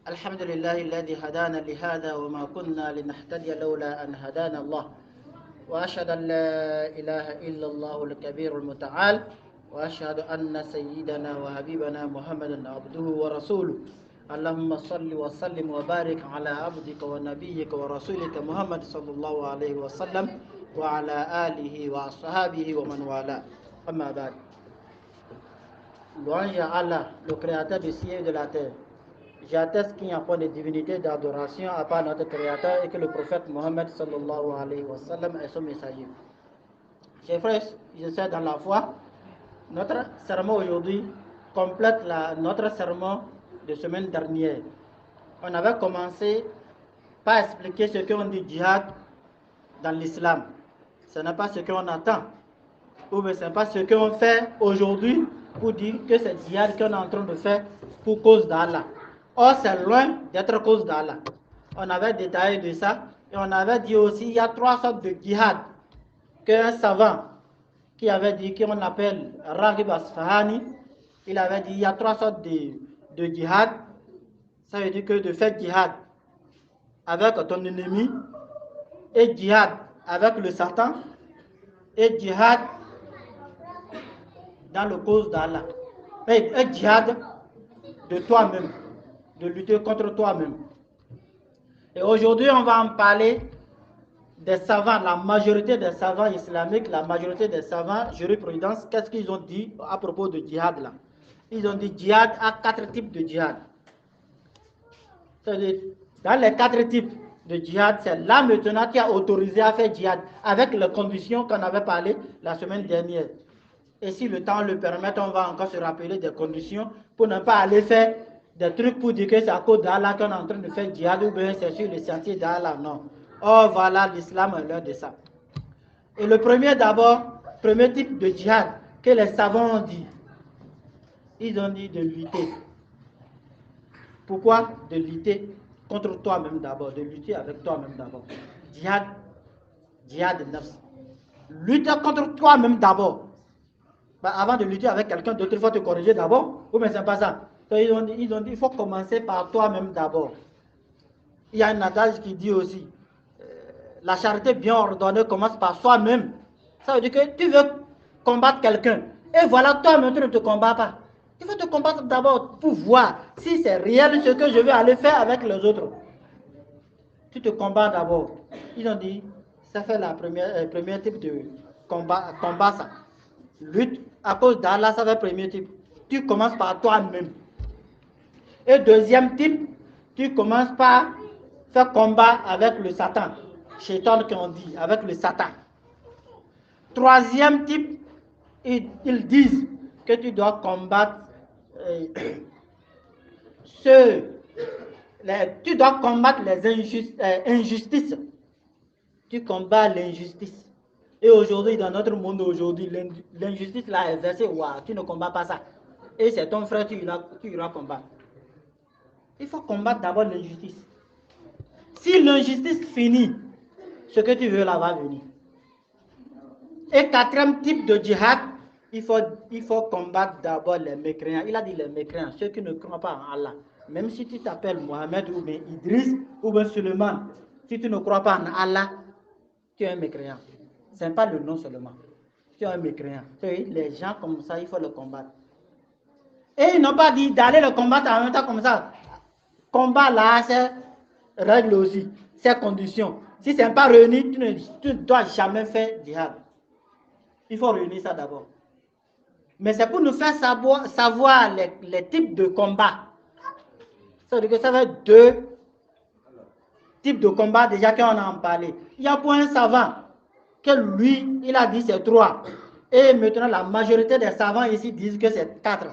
الحمد لله الذي هدانا لهذا وما كنا لنهتدي لولا أن هدانا الله وأشهد أن لا إله إلا الله الكبير المتعال وأشهد أن سيدنا وحبيبنا محمدا عبده ورسوله اللهم صل وسلم وبارك على عبدك ونبيك ورسولك محمد صلى الله عليه وسلم وعلى آله وأصحابه ومن والاه أما بعد. Louange à Allah, le créateur du ciel et de la terre. J'atteste qu'il n'y a pas de divinité d'adoration à part notre créateur et que le prophète Mohammed sallallahu alayhi wa sallam est son messager. Chers frères, je sais dans la foi, notre sermon aujourd'hui complète notre sermon de semaine dernière. On avait commencé par expliquer ce qu'on dit djihad dans l'islam. Ce n'est pas ce qu'on attend, ou bien ce n'est pas ce qu'on fait aujourd'hui pour dire que c'est djihad qu'on est en train de faire pour cause d'Allah. Or, c'est loin d'être cause d'Allah. On avait détaillé de ça et on avait dit aussi qu'il y a trois sortes de djihad qu'un savant qui avait dit qu'on appelle Raghib Asfahani, il avait dit qu'il y a trois sortes de djihad. Ça veut dire que de faire djihad avec ton ennemi et djihad avec le Satan et djihad dans le cause d'Allah. Et djihad de toi-même, de lutter contre toi-même. Et aujourd'hui, on va en parler des savants, la majorité des savants islamiques, la majorité des savants jurisprudence, qu'est-ce qu'ils ont dit à propos de djihad là? Ils ont dit djihad à quatre types de djihad. C'est-à-dire, dans les quatre types de djihad, c'est là maintenant qui a autorisé à faire djihad avec les conditions qu'on avait parlé la semaine dernière. Et si le temps le permet, on va encore se rappeler des conditions pour ne pas aller faire des trucs pour dire que c'est à cause d'Allah qu'on est en train de faire djihad ou bien c'est sur le sentier d'Allah. Non. Oh voilà, l'islam est l'heure de ça. Et le premier d'abord, premier type de djihad que les savants ont dit, ils ont dit de lutter. Pourquoi? De lutter contre toi-même d'abord, de lutter avec toi-même d'abord. Djihad de nafs. Lutter contre toi-même d'abord. Avant de lutter avec quelqu'un d'autre, il faut te corriger d'abord. Ou bien c'est pas ça. Donc, ils ont dit il faut commencer par toi-même d'abord. Il y a un adage qui dit aussi la charité bien ordonnée commence par soi-même. Ça veut dire que tu veux combattre quelqu'un. Et voilà, toi-même, tu ne te combats pas. Il faut te combattre d'abord pour voir si c'est réel ce que je veux aller faire avec les autres. Tu te combats d'abord. Ils ont dit, ça fait la premier type de combat ça. Lutte à cause d'Allah, ça fait le premier type. Tu commences par toi-même. Et deuxième type, tu commences par faire combat avec le Satan. Shaitan qu'on dit, avec le Satan. Troisième type, ils disent que tu dois combattre tu dois combattre les injustices. Tu combats l'injustice. Et aujourd'hui, dans notre monde aujourd'hui, l'injustice là est versée, wow, tu ne combats pas ça. Et c'est ton frère, tu iras combattre. Il faut combattre d'abord l'injustice. Si l'injustice finit, ce que tu veux là va venir. Et quatrième type de djihad, il faut combattre d'abord les mécréants. Il a dit les mécréants, ceux qui ne croient pas en Allah. Même si tu t'appelles Mohamed ou bien Idriss ou bien Suleiman, si tu ne crois pas en Allah, tu es un mécréant. Ce n'est pas le nom seulement. Tu es un mécréant. Les gens comme ça, il faut le combattre. Et ils n'ont pas dit d'aller le combattre en même temps comme ça. Combat là, c'est règle aussi, c'est conditions. Si ce n'est pas réuni, tu ne dois jamais faire djihad. Il faut réunir ça d'abord. Mais c'est pour nous faire savoir les types de combats. Ça veut dire que ça va être deux types de combats déjà qu'on a en parlé. Il y a pour un savant que lui, il a dit c'est trois. Et maintenant, la majorité des savants ici disent que c'est quatre.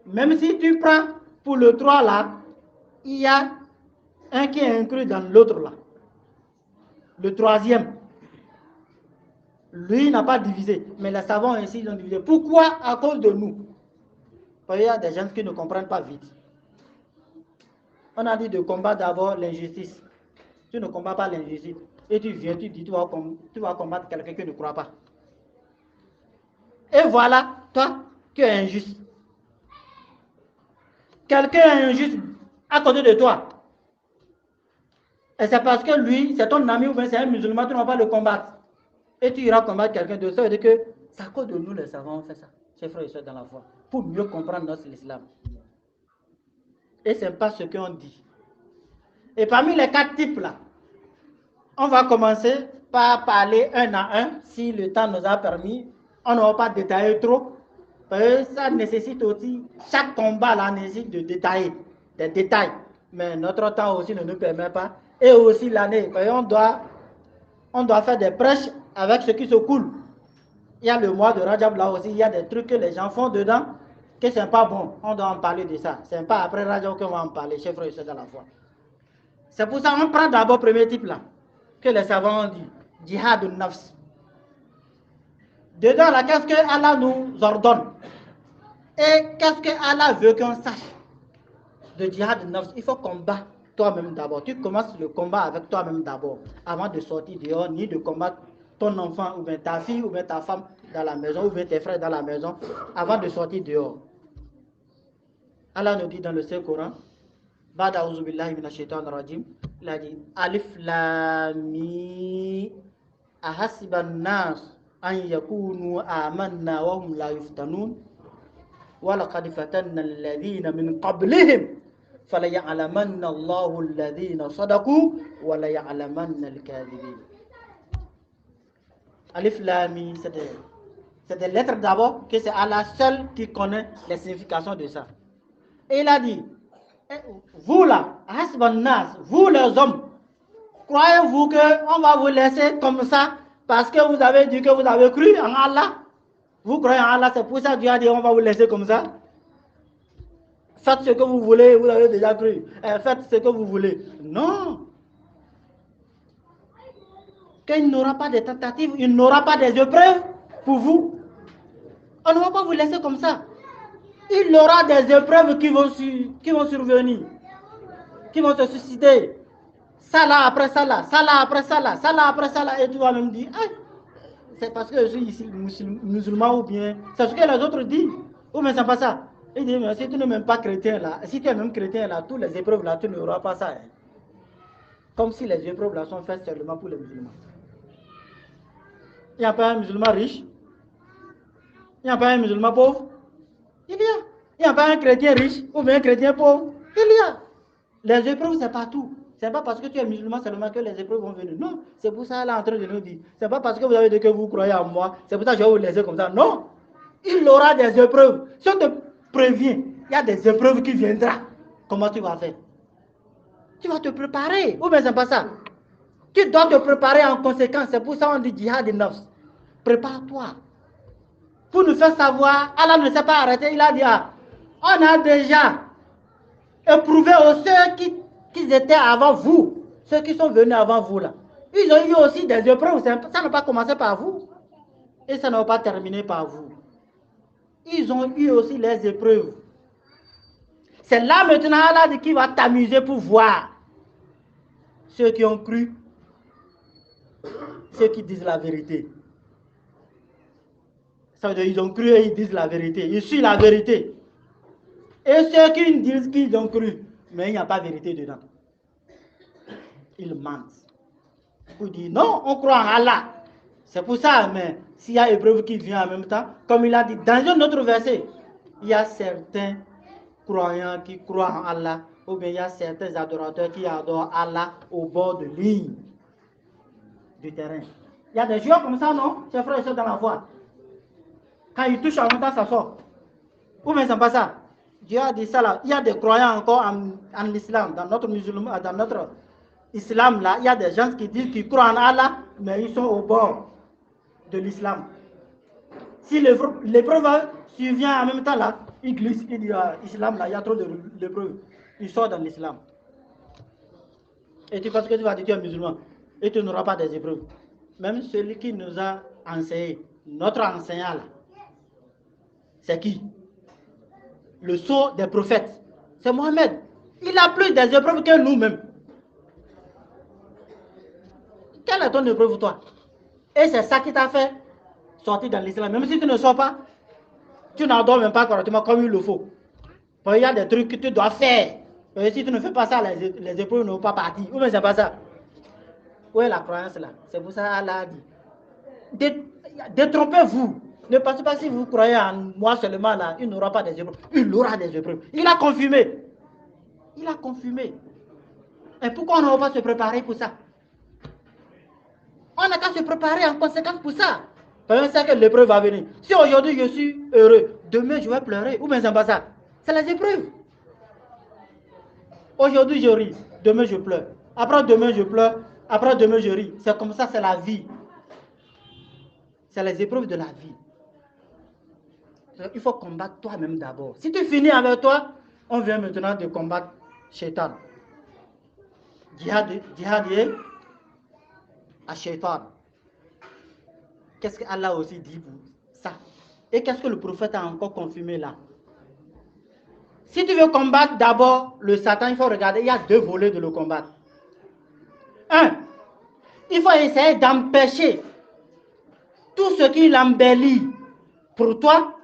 Même si tu prends pour le 3 là, il y a un qui est inclus dans l'autre là. Le troisième. Lui n'a pas divisé, mais les savants ici ont divisé. Pourquoi? À cause de nous. Parce qu'il y a des gens qui ne comprennent pas vite. On a dit de combattre d'abord l'injustice. Tu ne combats pas l'injustice. Et tu viens, tu dis, tu vas combattre quelqu'un qui ne croit pas. Et voilà, toi, tu es injuste. Quelqu'un est injuste à côté de toi. Et c'est parce que lui, c'est ton ami ou bien c'est un musulman, tu ne vas pas le combattre. Et tu iras combattre quelqu'un d'autre. Ça veut dire que c'est à cause de nous les savants on fait ça. Chers frères et sœurs dans la foi. Pour mieux comprendre notre l'islam. Et ce n'est pas ce qu'on dit. Et parmi les 4 types là, on va commencer par parler un à un, si le temps nous a permis. On ne va pas détailler trop. Parce que ça nécessite aussi, chaque combat là nécessite de détailler, des détails. Mais notre temps aussi ne nous permet pas. Et aussi l'année, parce qu'on doit faire des prêches avec ce qui se coule. Il y a le mois de Rajab là aussi, il y a des trucs que les gens font dedans, que ce n'est pas bon. On doit en parler de ça. Ce n'est pas après Rajab qu'on va en parler, chers frères et sœurs dans la foi. C'est pour ça qu'on prend d'abord le premier type là, que les savants ont dit, djihad al-nafs. Dedans là, qu'est-ce que Allah nous ordonne? Et qu'est-ce que Allah veut qu'on sache? De djihad al-nafs, il faut combattre toi-même d'abord. Tu commences le combat avec toi-même d'abord, avant de sortir dehors, ni de combattre ton enfant, ou bien ta fille, ou bien ta femme dans la maison, ou bien tes frères dans la maison, avant de sortir dehors. Allah nous dit dans le Saint-Coran, Ba'da a'udhu billahi minash shaitanir rajim, il a dit Alif Lam Mim ahasiban nas an yakunu amanna wa hum la yuftanun wa laqad fatanna alladhina min qablihim fala ya'lamanna Allahu alladhina sadaqu wa la ya'lamanna al-kadhibin. Alif Lam Mim, c'est des lettres d'abord, que c'est Allah seul qui connaît les significations de ça. Et il a dit, vous là, vous les hommes, croyez-vous qu'on va vous laisser comme ça parce que vous avez dit que vous avez cru en Allah? Vous croyez en Allah, c'est pour ça que Dieu a dit on va vous laisser comme ça? Faites ce que vous voulez, vous avez déjà cru. Faites ce que vous voulez. Non. Qu'il n'aura pas de tentatives, il n'aura pas des épreuves pour vous. On ne va pas vous laisser comme ça. Il y aura des épreuves qui vont survenir, qui vont se susciter. Ça là après ça là, ça là après ça là, ça là après ça là. Et tu vas même dire, ah, c'est parce que je suis ici musulman ou bien, c'est ce que les autres disent. Ou mais c'est pas ça. Il dit, mais si tu n'es même pas chrétien là, si tu es même chrétien là, toutes les épreuves là, tu n'auras pas ça. Hein. Comme si les épreuves là sont faites seulement pour les musulmans. Il n'y a pas un musulman riche. Il n'y a pas un musulman pauvre. Il y a. Il n'y a pas un chrétien riche ou bien un chrétien pauvre. Il y a. Les épreuves, c'est partout. Ce n'est pas parce que tu es musulman seulement que les épreuves vont venir. Non, c'est pour ça, là, en train de nous dire. Ce n'est pas parce que vous avez dit que vous croyez en moi, c'est pour ça que je vais vous laisser comme ça. Non. Il y aura des épreuves. Si on te prévient, il y a des épreuves qui viendront. Comment tu vas faire? Tu vas te préparer. Ou bien c'est pas ça. Tu dois te préparer en conséquence. C'est pour ça qu'on dit djihad al-nafs. Prépare-toi. Pour nous faire savoir, Allah ne s'est pas arrêté. Il a dit, on a déjà éprouvé ceux qui étaient avant vous. Ceux qui sont venus avant vous là. Ils ont eu aussi des épreuves. Ça n'a pas commencé par vous. Et ça n'a pas terminé par vous. Ils ont eu aussi les épreuves. C'est là maintenant Allah dit qu'il va t'amuser pour voir ceux qui ont cru, ceux qui disent la vérité. Ça veut dire qu'ils ont cru et ils disent la vérité. Ils suivent la vérité. Et ceux qui disent qu'ils ont cru, mais il n'y a pas de vérité dedans. Ils mentent. Ils disent non, on croit en Allah. C'est pour ça, mais s'il y a épreuve qui vient en même temps, comme il a dit dans un autre verset, il y a certains croyants qui croient en Allah, ou bien il y a certains adorateurs qui adorent Allah au bord de ligne du terrain. Il y a des joueurs comme ça, non? Chers frères et sœurs dans la foi. Quand ils touchent en même temps, ça sort. Ou bien c'est pas ça. Dieu a dit ça là. Il y a des croyants encore en islam, dans notre musulman, dans notre islam là, il y a des gens qui disent qu'ils croient en Allah, mais ils sont au bord de l'islam. Si l'épreuve survient en même temps là, ils glissent, ils disent l'islam là, il y a trop d'épreuves. Ils sortent dans l'islam. Et tu penses que tu vas dire que tu es musulman et tu n'auras pas des épreuves. Même celui qui nous a enseigné, notre enseignant là, c'est qui? Le sceau des prophètes. C'est Mohammed. Il a plus des épreuves que nous-mêmes. Quelle est ton épreuve toi? Et c'est ça qui t'a fait sortir dans l'islam. Même si tu ne sors pas, tu n'en dors même pas correctement comme il le faut. Parce qu'il y a des trucs que tu dois faire Et si tu ne fais pas ça, les épreuves ne vont pas partir. Ou bien c'est pas ça. Où est la croyance là? C'est pour ça Allah a dit. Détrompez-vous. Ne pensez pas si vous croyez en moi seulement là, il n'aura pas des épreuves. Il aura des épreuves. Il a confirmé. Il a confirmé. Et pourquoi on ne va pas se préparer pour ça? On n'a qu'à se préparer en conséquence pour ça. Parce qu'on sait que l'épreuve va venir. Si aujourd'hui je suis heureux, demain je vais pleurer. Ou bien c'est pas ça. C'est les épreuves. Aujourd'hui je ris, demain je pleure. Après demain je pleure, après demain je ris. C'est comme ça, c'est la vie. C'est les épreuves de la vie. Il faut combattre toi-même d'abord. Si tu finis avec toi, on vient maintenant de combattre Shaitan. Djihad à Shaitan. Qu'est-ce qu'Allah aussi dit pour ça? Et qu'est-ce que le prophète a encore confirmé là? Si tu veux combattre d'abord le Satan, il faut regarder, il y a deux volets de le combattre. Un, il faut essayer d'empêcher tout ce qui l'embellit pour toi.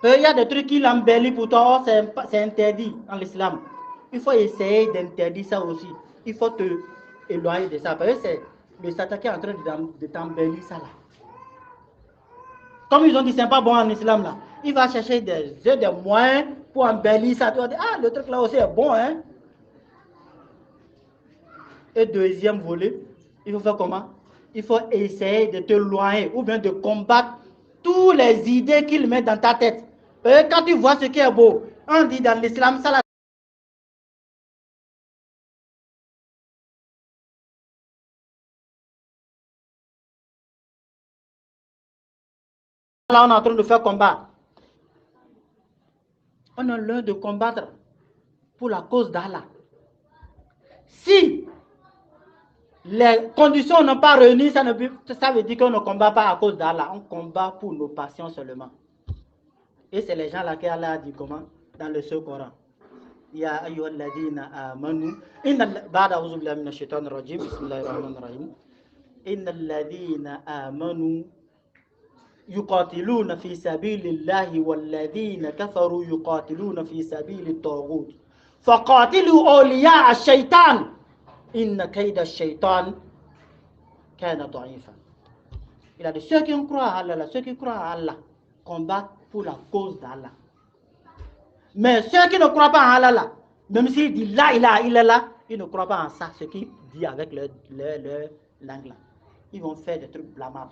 Il y a des trucs qui l'embellissent pour toi, c'est interdit en l'islam. Il faut essayer d'interdire ça aussi. Il faut te éloigner de ça. Parce que c'est le Satan qui est en train de t'embellir ça là. Comme ils ont dit, c'est pas bon en islam là. Il va chercher des moyens pour embellir ça. Tu vas dire, ah, le truc là aussi est bon, hein. Et deuxième volet, il faut faire comment? Il faut essayer de te loigner ou bien de combattre toutes les idées qu'il met dans ta tête. Et quand tu vois ce qui est beau, on dit dans l'islam, ça là. Là, on est en train de faire combat. On a l'heure de combattre pour la cause d'Allah. Si les conditions n'ont pas réuni, ça veut dire qu'on ne combat pas à cause d'Allah. On combat pour nos passions seulement. Et c'est les gens là qu'Allah a dit comment? Dans le Saint-Coran. Ya ayyuhalladhina amanu ba'da a'udhu billahi minash shaitanir rajim bismillahir rahmanir rahim innal ladhina amanu yuqatiluna fi sabilillahi wal ladhina kafaru yuqatiluna fi sabilit taghut faqatilu awliya ash-shaytan inna kayda ash-shaytan kana da'ifan. Il a dit ceux qui croient à Allah, ceux qui croient à Allah combattent pour la cause d'Allah. Mais ceux qui ne croient pas en Allah, même s'ils disent là, il est là, ils ne croient pas en ça, ce qu'ils disent avec leur langue là. Ils vont faire des trucs blâmables.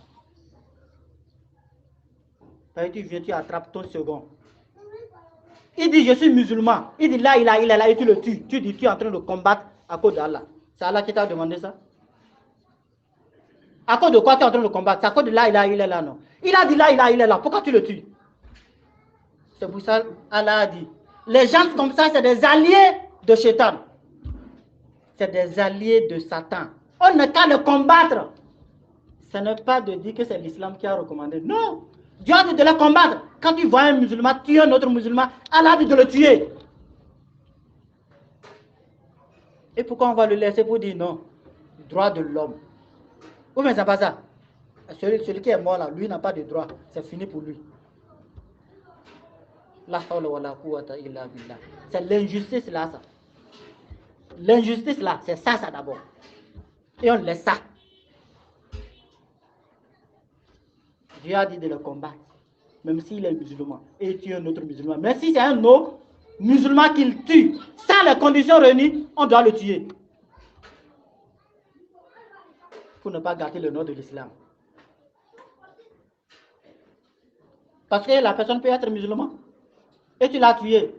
Tu viens, tu attrapes ton second. Il dit je suis musulman. Il dit là, il est là et tu le tues. Tu dis tu es en train de combattre à cause d'Allah. C'est Allah qui t'a demandé ça? À cause de quoi tu es en train de combattre? C'est à cause de là, il est là, non? Il a dit là, il est là. Pourquoi tu le tues? C'est pour ça Allah a dit, les gens comme ça, c'est des alliés de Shaitan. C'est des alliés de Satan. On n'a qu'à le combattre. Ce n'est pas de dire que c'est l'islam qui a recommandé. Non. Dieu a dit de le combattre. Quand tu vois un musulman tuer un autre musulman, Allah a dit de le tuer. Et pourquoi on va le laisser pour dire non? Droit de l'homme. Ou bien c'est pas ça. Celui qui est mort là, lui n'a pas de droit. C'est fini pour lui. C'est l'injustice là, ça. L'injustice là, c'est ça d'abord. Et on laisse ça. Dieu a dit de le combattre, même s'il est musulman, et tue un autre musulman. Mais si c'est un autre musulman qu'il tue, sans les conditions réunies, on doit le tuer. Pour ne pas gâter le nom de l'islam. Parce que la personne peut être musulman. Et tu l'as tué.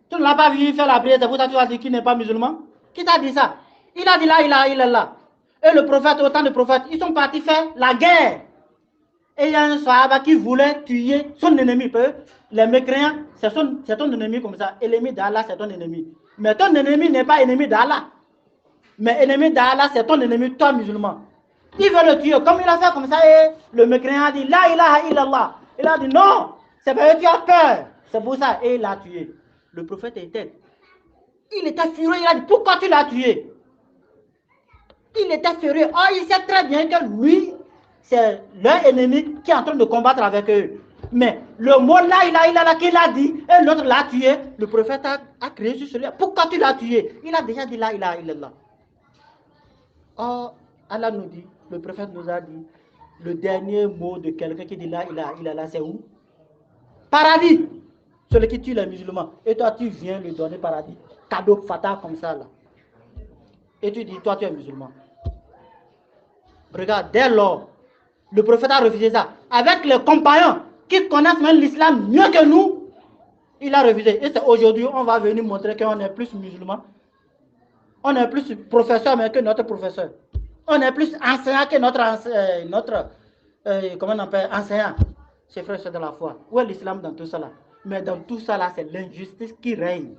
Tu ne l'as pas vu faire la prière, c'est pour ça que tu as dit qu'il n'est pas musulman. Qui t'a dit ça? Il a dit là, il est là. Et le prophète, autant de prophètes, ils sont partis faire la guerre. Et il y a un sahaba qui voulait tuer son ennemi. Les mécréants, c'est ton ennemi comme ça. Et l'ennemi d'Allah, c'est ton ennemi. Mais ton ennemi n'est pas ennemi d'Allah. Mais ennemi d'Allah, c'est ton ennemi, toi musulman. Il veut le tuer. Comme il a fait comme ça, et le mécréant a dit la ilaha illallah. Il a dit non, c'est parce que tu as peur. C'est pour ça, et il l'a tué. Le prophète il était furieux, il a dit, pourquoi tu l'as tué? Il était furieux. Oh, il sait très bien que lui, c'est leur ennemi qui est en train de combattre avec eux. Mais le mot là, qu'il a dit, et l'autre l'a tué, le prophète a créé sur celui-là. Pourquoi tu l'as tué? Il a déjà dit là, illallah. Oh, Allah nous dit, le prophète nous a dit, le dernier mot de quelqu'un qui dit là, illallah, c'est où? Paradis. Celui qui tue les musulmans. Et toi, tu viens lui donner paradis. Cadeau fatal comme ça, là. Et tu dis, toi, tu es musulman. Regarde, dès lors, le prophète a refusé ça. Avec les compagnons qui connaissent même l'islam mieux que nous, il a refusé. Et c'est aujourd'hui, on va venir montrer qu'on est plus musulman. On est plus professeur que notre professeur. On est plus enseignant que notre comment on appelle, enseignant. C'est frère, c'est de la foi. Où est l'islam dans tout ça là? Mais dans tout ça là, c'est l'injustice qui règne.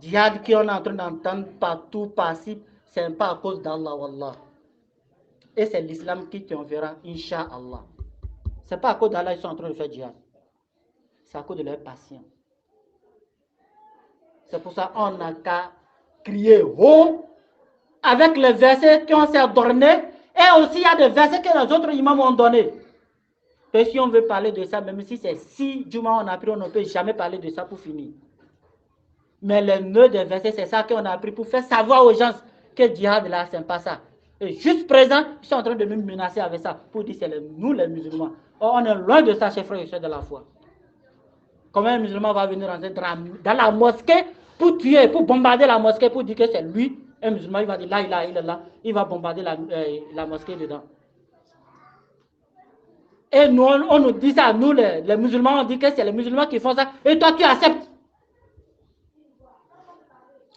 Djihad qu'on est en train d'entendre partout, par-ci, c'est pas à cause d'Allah, wallah. Et c'est l'islam qui triomphera, Inch'Allah. C'est pas à cause d'Allah qu'ils sont en train de faire djihad. C'est à cause de leur patience. C'est pour ça qu'on n'a qu'à crier haut avec les versets qu'on s'est donnés. Et aussi, il y a des versets que les autres imams ont donnés. Et si on veut parler de ça, même si c'est 6 Juma on a appris, on ne peut jamais parler de ça pour finir. Mais le nœud des versets, c'est ça qu'on a appris pour faire savoir aux gens que djihad là, c'est pas ça. Et juste présent, ils sont en train de nous menacer avec ça pour dire que c'est nous les musulmans. Or, on est loin de ça, chers frères et sœurs de la foi. Comment un musulman va venir rentrer dans la mosquée pour tuer, pour bombarder la mosquée, pour dire que c'est lui, un musulman, il va dire là, il va bombarder la mosquée dedans. Et nous, on nous dit ça, nous les musulmans, on dit que c'est les musulmans qui font ça, et toi tu acceptes.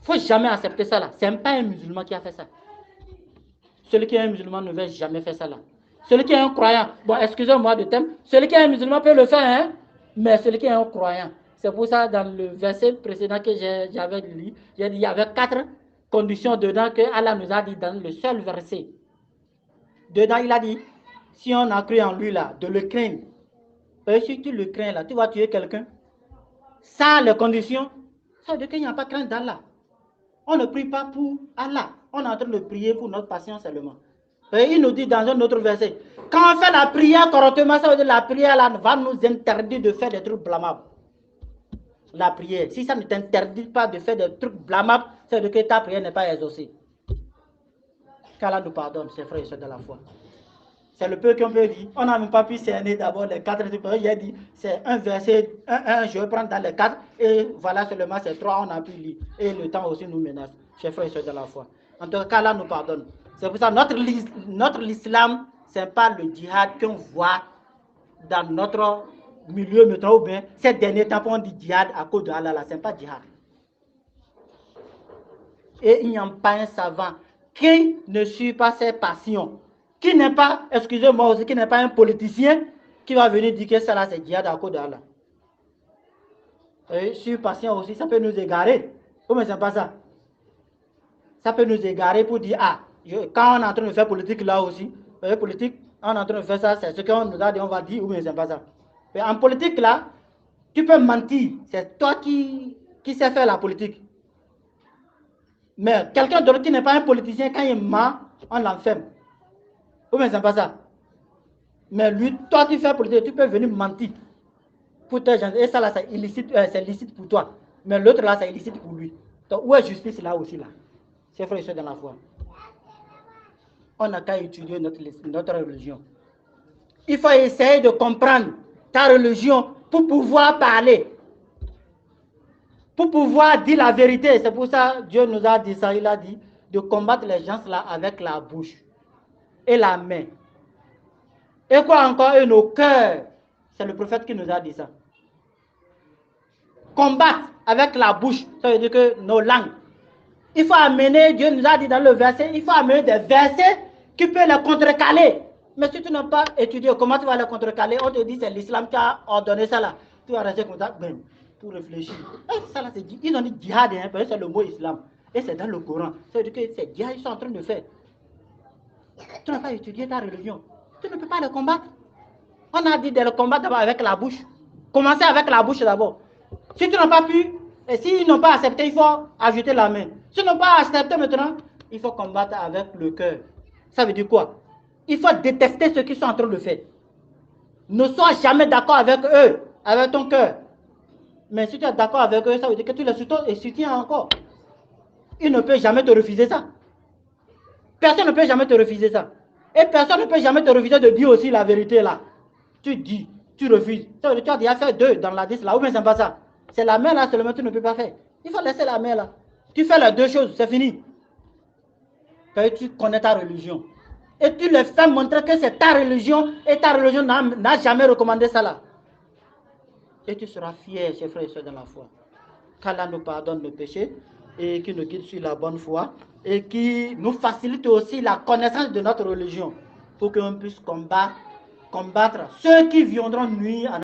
Il ne faut jamais accepter ça là. Ce n'est pas un musulman qui a fait ça. Celui qui est un musulman ne va jamais faire ça là. Celui qui est un croyant, bon, excusez-moi de thème, celui qui est un musulman peut le faire, hein, mais celui qui est un croyant. C'est pour ça, dans le verset précédent que j'avais lu, j'ai dit il y avait 4 conditions dedans que Allah nous a dit dans le seul verset. Dedans, il a dit, si on a cru en lui là, de le craindre. Et si tu le crains là, tu vas tuer quelqu'un. Sans les conditions, ça veut dire qu'il n'y a pas de crainte d'Allah. On ne prie pas pour Allah. On est en train de prier pour notre patience seulement. Et il nous dit dans un autre verset, quand on fait la prière correctement, ça veut dire que la prière là va nous interdire de faire des trucs blâmables. La prière, si ça ne t'interdit pas de faire des trucs blâmables, ça veut dire que ta prière n'est pas exaucée. Qu'Allah nous pardonne, ses frères et sœurs de la foi. C'est le peu qu'on peut dire. On n'a même pas pu cerner d'abord les 4. Il a dit, c'est un verset, je vais prendre dans les 4, et voilà seulement ces 3, on a pu lire. Et le temps aussi nous menace, chers frères et sœurs de la foi. En tout cas, là nous pardonne. C'est pour ça notre l'islam, ce n'est pas le djihad qu'on voit dans notre milieu maintenant, ou bien ces derniers temps, on dit djihad à cause de Allah, ce n'est pas djihad. Et il n'y a pas un savant qui ne suit pas ses passions, qui n'est pas, excusez-moi aussi, qui n'est pas un politicien qui va venir dire que ça là c'est djihad à cause d'Allah. Et sur patient aussi, ça peut nous égarer. Comment c'est pas ça? Ça peut nous égarer pour dire, ah, quand on est en train de faire politique là aussi, politique, on est en train de faire ça, c'est ce qu'on nous a dit, on va dire, ou bien c'est pas ça. Mais en politique là, tu peux mentir, c'est toi qui sais faire la politique. Mais quelqu'un d'autre qui n'est pas un politicien, quand il ment, on l'enferme. Ou bien c'est pas ça. Mais lui, toi tu fais politique, tu peux venir mentir pour tes gens. Et ça là, c'est illicite pour toi. Mais l'autre là, c'est illicite pour lui. Donc où est justice là aussi là? C'est frère et soeur dans la foi. On n'a qu'à étudier notre religion. Il faut essayer de comprendre ta religion pour pouvoir parler. Pour pouvoir dire la vérité. C'est pour ça que Dieu nous a dit ça. Il a dit de combattre les gens là avec la bouche et la main. Et quoi encore? Et nos cœurs. C'est le prophète qui nous a dit ça. Combattre avec la bouche. Ça veut dire que nos langues. Il faut amener, Dieu nous a dit dans le verset, il faut amener des versets qui peuvent les contrecaler. Mais si tu n'as pas étudié, comment tu vas les contrecaler? On te dit c'est l'islam qui a ordonné ça là. Tu vas rester comme ça, ben, pour réfléchir. Et ça là, ils ont dit djihad, hein, parce que c'est le mot islam. Et c'est dans le Coran. Ça veut dire que c'est djihad qu'ils sont en train de faire. Tu n'as pas étudié ta religion. Tu ne peux pas le combattre. On a dit de le combattre d'abord avec la bouche. Commencez avec la bouche d'abord. Si tu n'as pas pu, et s'ils n'ont pas accepté, il faut ajouter la main. S'ils n'ont pas accepté maintenant, il faut combattre avec le cœur. Ça veut dire quoi? Il faut détester ceux qui sont en train de faire. Ne sois jamais d'accord avec eux, avec ton cœur. Mais si tu es d'accord avec eux, ça veut dire que tu les soutiens encore. Ils ne peuvent jamais te refuser ça. Personne ne peut jamais te refuser ça. Et personne ne peut jamais te refuser de dire aussi la vérité là. Tu dis, tu refuses. Ça veut dire que tu as déjà fait 2 dans la 10 là, ou bien c'est pas ça. C'est la main là seulement, tu ne peux pas faire. Il faut laisser la main là. Tu fais les 2 choses, c'est fini. Quand tu connais ta religion. Et tu leur fais montrer que c'est ta religion et ta religion n'a jamais recommandé ça là. Et tu seras fier, chers frères et sœurs, dans la foi. Qu'Allah nous pardonne nos péchés et qui nous guide sur la bonne foi et qui nous facilite aussi la connaissance de notre religion pour qu'on puisse combattre ceux qui viendront nuire à